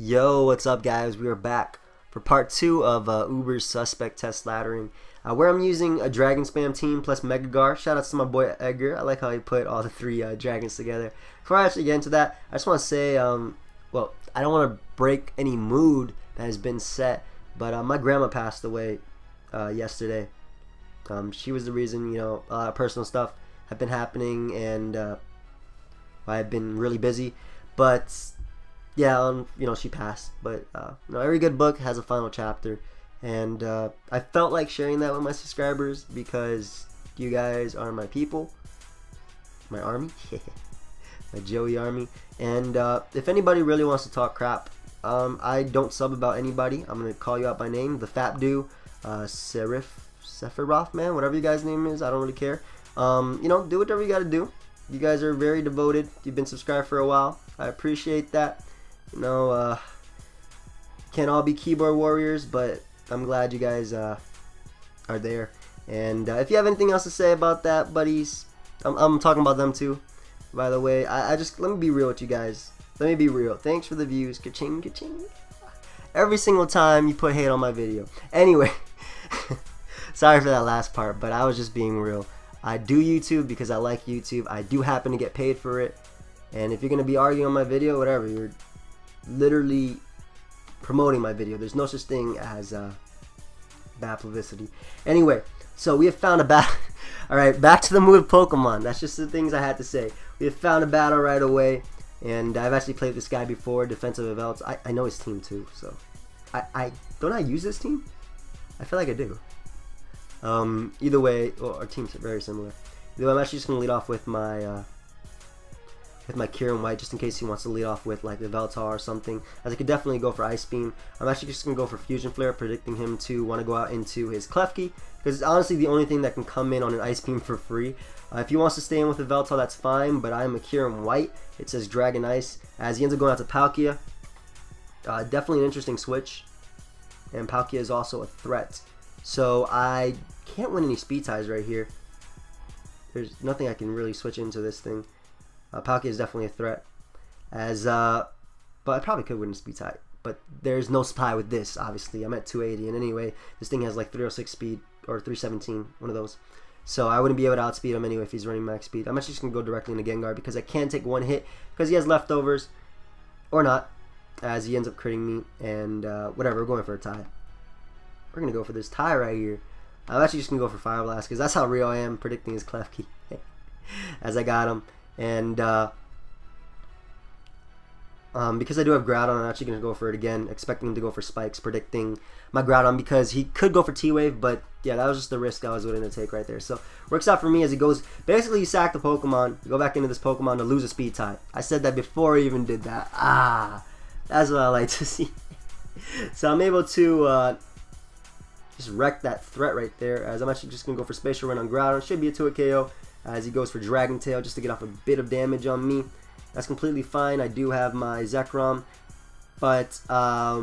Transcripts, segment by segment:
Yo, what's up guys? We are back for part 2 of Uber's suspect test laddering, where I'm using a dragon spam team plus Megagar. Shout out to my boy Edgar. I like how he put all the three dragons together. Before I actually get into that, I just want to say, well, I don't want to break any mood that has been set, but my grandma passed away yesterday. She was the reason, a lot of personal stuff have been happening, and I've been really busy, but yeah, she passed, but every good book has a final chapter, and I felt like sharing that with my subscribers because you guys are my people, my army, my Joey army, and if anybody really wants to talk crap, I don't sub about anybody. I'm gonna call you out by name, the Fapdu, Sephiroth, man, whatever you guys' name is, I don't really care. Do whatever you gotta do. You guys are very devoted. You've been subscribed for a while. I appreciate that. Can't all be keyboard warriors, but I'm glad you guys are there. And if you have anything else to say about that, buddies, I'm talking about them too, by the way. I just, let me be real with you guys. Let me be real. Thanks for the views. Ka-ching, ka-ching. Every single time you put hate on my video. Anyway, sorry for that last part, but I was just being real. I do YouTube because I like YouTube. I do happen to get paid for it. And if you're going to be arguing on my video, whatever, you're literally promoting my video. There's no such thing as bad publicity. Anyway, so we have found a battle. Alright, back to the mood of Pokemon. That's just the things I had to say. We have found a battle right away. And I've actually played this guy before, defensive Evelts. I know his team too, so don't I use this team? I feel like I do. Either way, well, our teams are very similar. Either way, I'm actually just gonna lead off with my Kieran White, just in case he wants to lead off with like the Veltar or something, as I could definitely go for Ice Beam. I'm actually just gonna go for Fusion Flare, predicting him to want to go out into his Klefki, because it's honestly the only thing that can come in on an Ice Beam for free. If he wants to stay in with the Veltar, that's fine, but I'm a Kieran White. It says Dragon Ice, as he ends up going out to Palkia. Definitely an interesting switch, and Palkia is also a threat. So I can't win any speed ties right here. There's nothing I can really switch into this thing. Palkia is definitely a threat, but I probably could win a speed tie, but there's no supply with this. Obviously, I'm at 280, and anyway, this thing has like 306 speed or 317, one of those. So I wouldn't be able to outspeed him anyway if he's running max speed. I'm actually just gonna go directly into Gengar because I can take one hit because he has leftovers, or not, as he ends up critting me, and whatever. We're going for a tie. We're gonna go for this tie right here. I'm actually just gonna go for Fire Blast because that's how real I am predicting his Klefki, as I got him. And because I do have Groudon, I'm actually going to go for it again, expecting him to go for Spikes, predicting my Groudon because he could go for T-Wave, but yeah, that was just the risk I was willing to take right there. So, works out for me as he goes, basically you sack the Pokemon, you go back into this Pokemon to lose a speed tie. I said that before I even did that. That's what I like to see. So I'm able to just wreck that threat right there, as I'm actually just going to go for Spatial Run on Groudon. Should be a 2-hit KO. As he goes for Dragon Tail just to get off a bit of damage on me. That's completely fine. I do have my Zekrom, but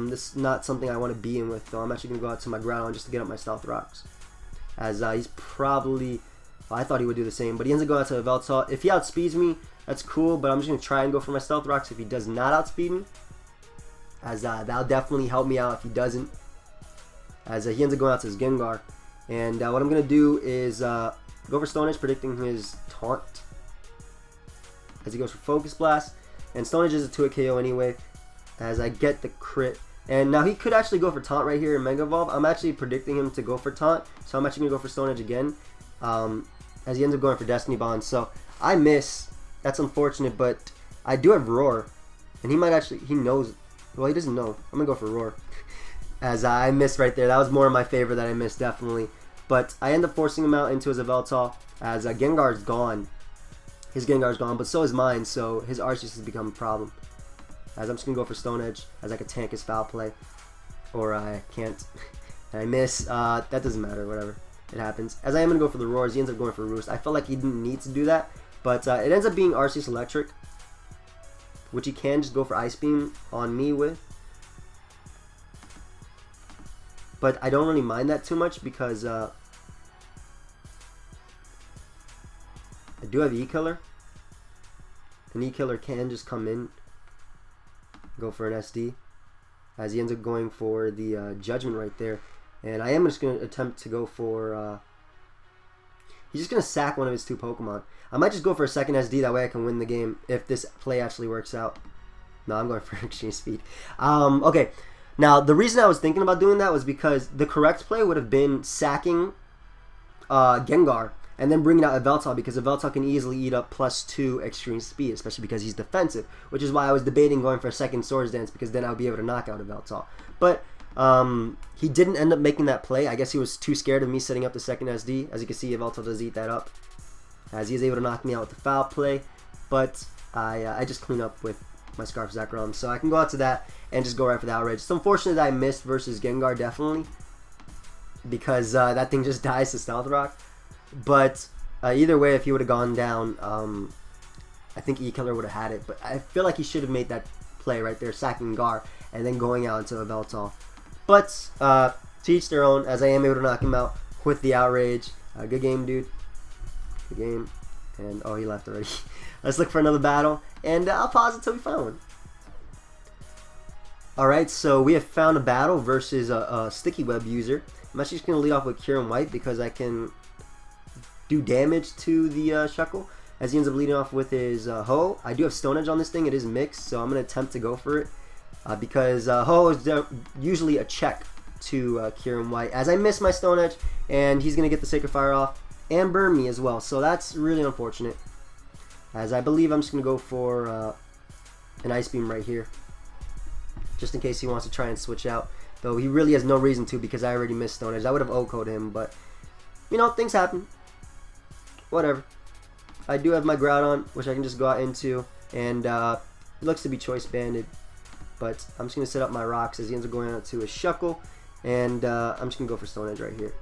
this is not something I want to be in with, though. I'm actually going to go out to my Groudon just to get up my Stealth Rocks. As he's probably, well, I thought he would do the same, but he ends up going out to a Veltal. If he outspeeds me, that's cool, but I'm just going to try and go for my Stealth Rocks if he does not outspeed me. As that'll definitely help me out if he doesn't. As he ends up going out to his Gengar. And what I'm going to do is go for Stone Edge, predicting his Taunt, as he goes for Focus Blast. And Stone Edge is a 2-hit KO anyway, as I get the crit. And now he could actually go for Taunt right here in Mega Evolve. I'm actually predicting him to go for Taunt, so I'm actually going to go for Stone Edge again, as he ends up going for Destiny Bond. So I miss. That's unfortunate, but I do have Roar, and he might actually, he knows, well, he doesn't know. I'm going to go for Roar, as I missed right there. That was more of my favor that I missed, definitely. But I end up forcing him out into his Yveltal, as Gengar's gone. His Gengar's gone, but so is mine, so his Arceus has become a problem. As I'm just going to go for Stone Edge, as I could tank his Foul Play. Or I can't. And I miss. That doesn't matter, whatever. It happens. As I am going to go for the Roars, he ends up going for Roost. I felt like he didn't need to do that, but it ends up being Arceus Electric, which he can just go for Ice Beam on me with. But I don't really mind that too much because I do have E-Killer. An E-Killer can just come in, go for an SD. as he ends up going for the Judgment right there. And I am just going to attempt to go for... he's just going to sack one of his 2 Pokemon. I might just go for a second SD, that way I can win the game if this play actually works out. No, I'm going for Extreme Speed. Okay, now the reason I was thinking about doing that was because the correct play would have been sacking Gengar and then bringing out Yveltal, because Yveltal can easily eat up +2 Extreme Speed, especially because he's defensive, which is why I was debating going for a second Swords Dance, because then I would be able to knock out Yveltal. But he didn't end up making that play. I guess he was too scared of me setting up the second SD. As you can see, Yveltal does eat that up, as he is able to knock me out with the foul play. But I just clean up with my Scarf Zekrom, so I can go out to that and just go right for the outrage. It's unfortunate that I missed versus Gengar, definitely, because that thing just dies to Stealth Rock. But either way, if he would have gone down, I think E-Killer would have had it. But I feel like he should have made that play right there, sacking Gar and then going out into Yveltal. But to each their own, as I am able to knock him out with the outrage. Good game, dude. Good game. And oh, he left already. Let's look for another battle, and I'll pause until we find one. Alright, so we have found a battle versus a Sticky Web user. I'm actually just going to lead off with Kieran White, because I can do damage to the Shuckle, as he ends up leading off with his Ho. I do have Stone Edge on this thing. It is mixed, so I'm going to attempt to go for it, because Ho is usually a check to Kieran White, as I miss my Stone Edge, and he's going to get the Sacred Fire off and burn me as well. So that's really unfortunate, as I believe I'm just going to go for an Ice Beam right here, just in case he wants to try and switch out, though he really has no reason to, because I already missed Stone Edge. I would have O-coded him, but you know, things happen. Whatever. I do have my Groudon, which I can just go out into, and it looks to be Choice Banded, but I'm just going to set up my rocks as he ends up going out to a Shuckle, and I'm just going to go for Stone Edge right here,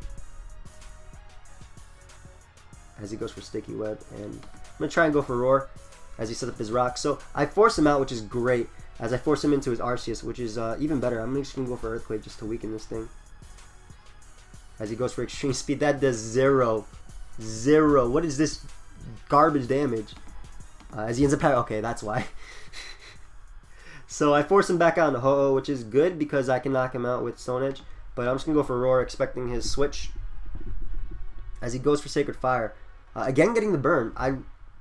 as he goes for Sticky Web, and I'm going to try and go for Roar as he sets up his rocks. So I force him out, which is great, as I force him into his Arceus, which is even better. I'm just going to go for Earthquake just to weaken this thing, as he goes for Extreme Speed. That does 0. What is this garbage damage? As he ends up having... Okay, that's why. So I force him back out into Ho-Oh, which is good because I can knock him out with Stone Edge. But I'm just going to go for Roar, expecting his switch, as he goes for Sacred Fire. Again, getting the burn.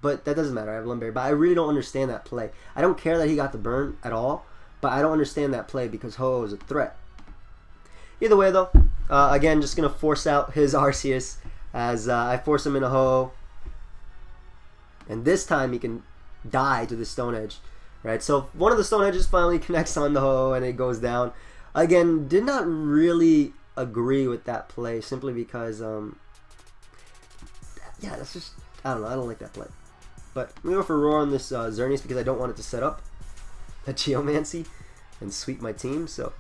But that doesn't matter. I have Lumberry. But I really don't understand that play. I don't care that he got the burn at all, but I don't understand that play because Ho-Oh is a threat. Either way, though, again, just going to force out his Arceus, as I force him in a Ho-Oh, and this time he can die to the Stone Edge, right? So one of the Stone Edges finally connects on the Ho-Oh, and it goes down. Again, did not really agree with that play, simply because, yeah, that's just, I don't know, I don't like that play. But I'm going to go for Roar on this Xerneas, because I don't want it to set up a Geomancy and sweep my team, so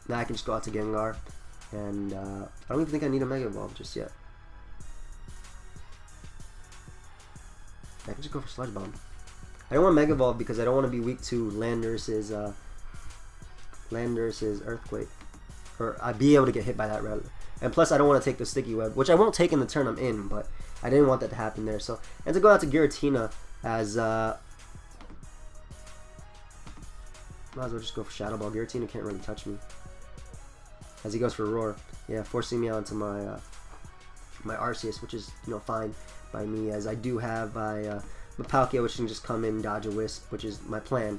now I can just go out to Gengar. And I don't even think I need a Mega Evolve just yet. I can just go for Sludge Bomb. I don't want Mega Evolve because I don't want to be weak to Landorus's Earthquake, or I'd be able to get hit by that rather. And plus, I don't want to take the Sticky Web, which I won't take in the turn I'm in, but I didn't want that to happen there. So, and to go out to Giratina, as might as well just go for Shadow Ball. Giratina can't really touch me, as he goes for Roar. Yeah, forcing me onto my my Arceus, which is, you know, fine by me, as I do have my Palkia, which can just come in, dodge a Wisp, which is my plan,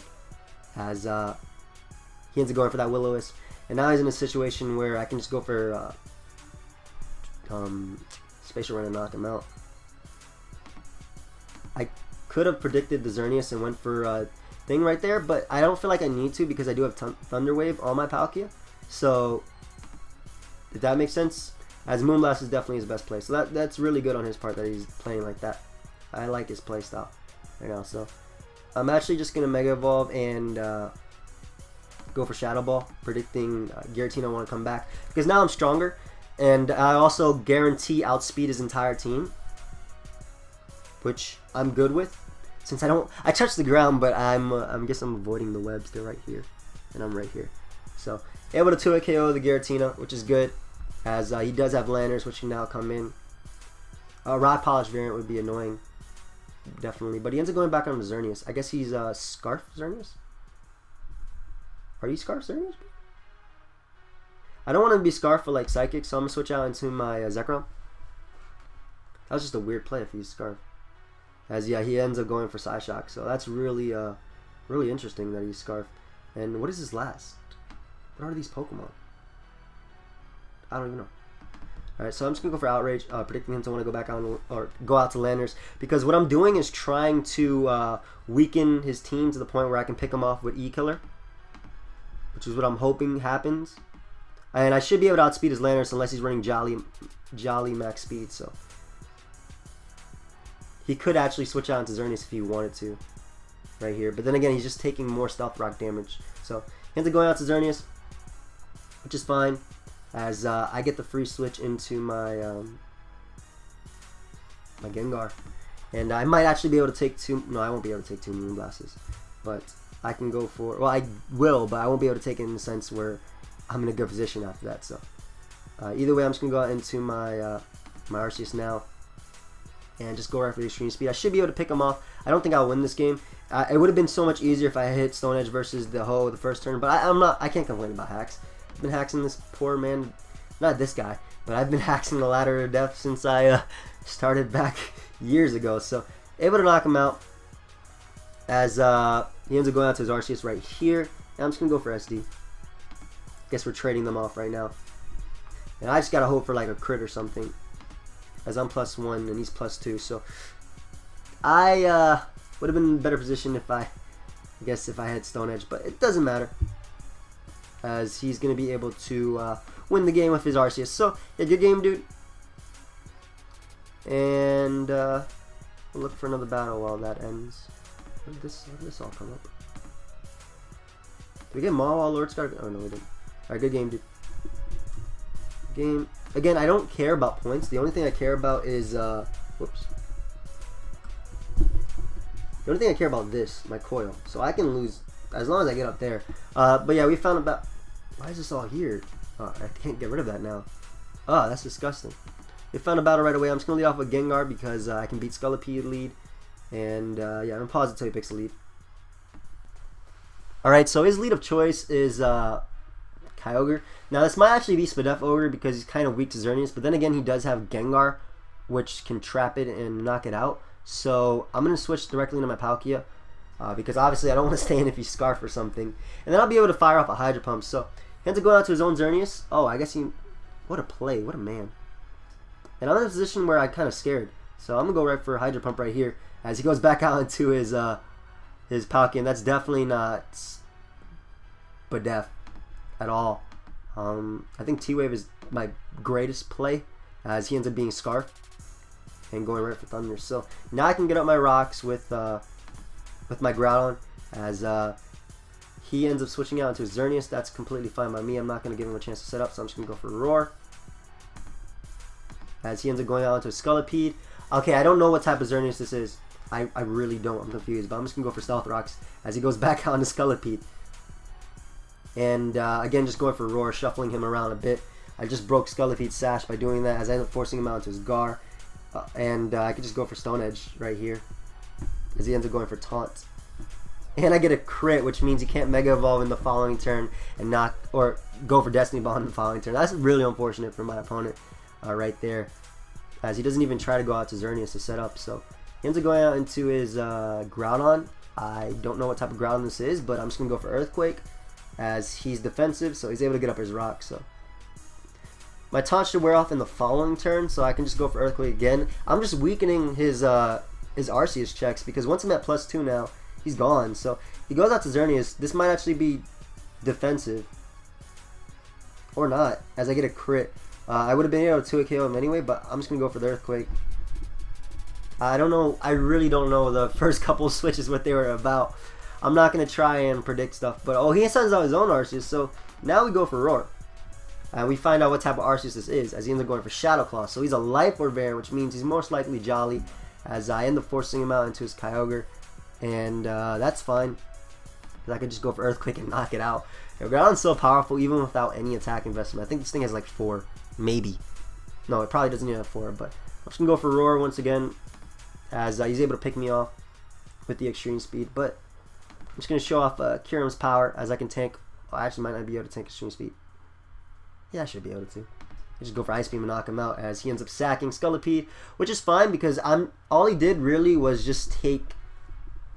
as he ends up going for that Will-O-Wisp. And now he's in a situation where I can just go for Spatial Run and knock him out. I could have predicted the Xerneas and went for a thing right there, but I don't feel like I need to, because I do have Thunder Wave on my Palkia. So if that makes sense, as Moonblast is definitely his best play. So that's really good on his part that he's playing like that. I like his play style right now. So I'm actually just going to Mega Evolve and go for Shadow Ball, predicting Giratina want to come back, because now I'm stronger, and I also guarantee outspeed his entire team, which I'm good with, since I touch the ground, but I guess I'm avoiding the webs. They're right here, and I'm right here. So able to 2-hit KO the Giratina, which is good, as he does have Landers, which can now come in. Rod Polish variant would be annoying, definitely, but he ends up going back on the Xerneas. I guess he's Scarf Xerneas. Are you Scarf Xerneas? I don't want to be Scarf for like Psychic, so I'm going to switch out into my Zekrom. That was just a weird play if he's Scarf. As yeah, he ends up going for Psyshock, so that's really really interesting that he's Scarf. And what is his last? What are these Pokemon? I don't even know. Alright, so I'm just going to go for Outrage, predicting him to want to go back on, or go out to Landers, because what I'm doing is trying to weaken his team to the point where I can pick him off with E-Killer, which is what I'm hoping happens. And I should be able to outspeed his Landers unless he's running Jolly max speed, so. He could actually switch out into Xerneas if he wanted to, right here. But then again, he's just taking more Stealth Rock damage. So he ends up going out to Xerneas, which is fine, as I get the free switch into my my Gengar. And I might actually be able to take two. No, I won't be able to take two Moonblasts, but I can go for. Well, I will, but I won't be able to take it in the sense where I'm in a good position after that. So either way, I'm just gonna go out into my my Arceus now, and just go right for the extreme speed. I should be able to pick him off. I don't think I'll win this game. It would have been so much easier if I hit Stone Edge versus the Ho the first turn, but I can't complain about hacks. I've been hacking this poor man, not this guy, but I've been hacking the Ladder of Death since I started back years ago. So able to knock him out, as he ends up going out to his Arceus right here. And I'm just gonna go for SD. Guess we're trading them off right now, and I just gotta hope for like a crit or something, as I'm +1 and he's +2. So I would have been in a better position if I guess if I had Stone Edge, but it doesn't matter, as he's going to be able to win the game with his Arceus. So, yeah, good game, dude. And we'll look for another battle while that ends. Where did this all come up? Did we get Maw Lord Scar? Oh, no, we didn't. Alright, good game, dude. Game. Again, I don't care about points. The only thing I care about is, whoops. The only thing I care about this, my coil. So I can lose as long as I get up there. But yeah, we found about... Why is this all here? Oh, I can't get rid of that now. Oh, that's disgusting. We found a battle right away. I'm just going to lead off with Gengar because I can beat Scolipede lead. And yeah, I'm going to pause until he picks a lead. Alright, so his lead of choice is Kyogre. Now this might actually be Spadef Ogre because he's kind of weak to Xerneas. But then again, he does have Gengar, which can trap it and knock it out. So I'm going to switch directly into my Palkia, because obviously I don't want to stay in if he's Scarf or something. And then I'll be able to fire off a Hydro Pump. So he ends up going out to his own Xerneas. Oh, I guess he... What a play. What a man. And I'm in a position where I'm kind of scared. So I'm going to go right for a Hydro Pump right here, as he goes back out into his Palkia. And that's definitely not Spadef at all. I think T-Wave is my greatest play, as he ends up being Scarf and going right for Thunder. So now I can get up my rocks with my Groudon, as he ends up switching out into his Xerneas. That's completely fine by me. I'm not going to give him a chance to set up, so I'm just going to go for Roar, as he ends up going out into a Scolipede. Okay, I don't know what type of Xerneas this is. I really don't. I'm confused, but I'm just going to go for Stealth Rocks as he goes back out into Scolipede. And again, just going for Roar, shuffling him around a bit. I just broke Scolipede's Sash by doing that, as I ended up forcing him out into his Gar. And I could just go for Stone Edge right here, as he ends up going for Taunt. And I get a crit, which means he can't Mega Evolve in the following turn and not, or go for Destiny Bond in the following turn. That's really unfortunate for my opponent right there, as he doesn't even try to go out to Xerneas to set up. So he ends up going out into his Groudon. I don't know what type of Groudon this is, but I'm just going to go for Earthquake, as he's defensive, so he's able to get up his rock. So my taunt should wear off in the following turn, so I can just go for Earthquake again. I'm just weakening his Arceus checks, because once I'm at +2 now, he's gone. So he goes out to Xerneas. This might actually be defensive, or not, as I get a crit. I would have been able to 2-hit KO him anyway, but I'm just going to go for the Earthquake. I don't know. I really don't know the first couple of switches what they were about. I'm not going to try and predict stuff, but oh, he sends out his own Arceus, so now we go for Roar. And we find out what type of Arceus this is, as he ends up going for Shadow Claw. So he's a Life Orb variant, which means he's most likely Jolly, as I end up forcing him out into his Kyogre. And that's fine, because I could just go for Earthquake and knock it out. Groudon's so powerful even without any attack investment. I think this thing has like 4, maybe. No, it probably doesn't even have 4, but I'm just going to go for Roar once again, as he's able to pick me off with the extreme speed. But I'm just going to show off Kyurem's power, as I can tank Oh, I actually might not be able to tank extreme speed. Yeah, I should be able to. Just go for Ice Beam and knock him out as he ends up sacking Scullipede, which is fine because all he did really was just take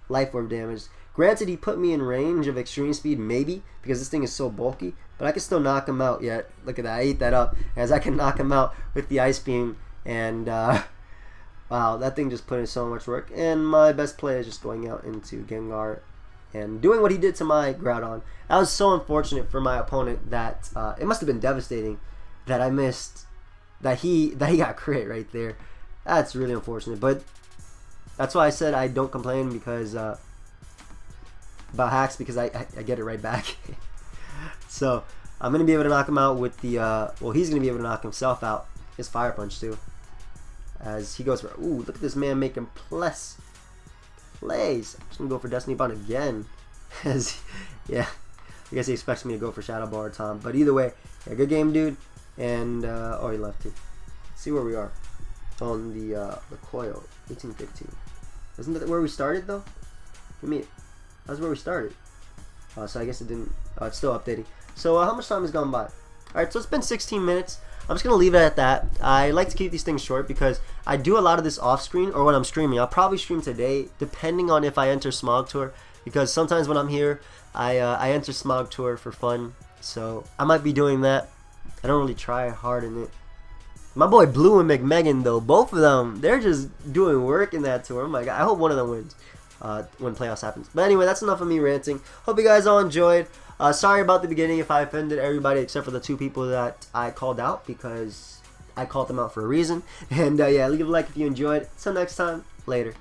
Life Orb damage. Granted, he put me in range of extreme speed, maybe, because this thing is so bulky, but I can still knock him out yet. Look at that, I ate that up, as I can knock him out with the Ice Beam, and wow, that thing just put in so much work, and my best play is just going out into Gengar and doing what he did to my Groudon. That was so unfortunate for my opponent that it must have been devastating that I missed, that he got crit right there. That's really unfortunate, but that's why I said I don't complain because about hacks, because I get it right back. So I'm gonna be able to knock him out with the well, he's gonna be able to knock himself out. His Fire Punch too, as he goes for, ooh, look at this man making plays. I'm just gonna go for Destiny Bond again, as yeah, I guess he expects me to go for Shadow Ball or Tom, but either way, yeah, good game, dude. And oh, he left too. Let's see where we are on the coil. 1815. Isn't that where we started though? I mean, that's where we started. So I guess it didn't. It's still updating. So how much time has gone by? All right, so it's been 16 minutes. I'm just gonna leave it at that. I like to keep these things short because I do a lot of this off screen or when I'm streaming. I'll probably stream today, depending on if I enter Smog Tour, because sometimes when I'm here, I enter Smog Tour for fun. So I might be doing that. I don't really try hard in it. My boy Blue and McMegan though, both of them, they're just doing work in that tour. Oh my god, I hope one of them wins when playoffs happens. But anyway, that's enough of me ranting. Hope you guys all enjoyed. Sorry about the beginning if I offended everybody except for the 2 people that I called out, because I called them out for a reason. And yeah, leave a like if you enjoyed. Till next time, later.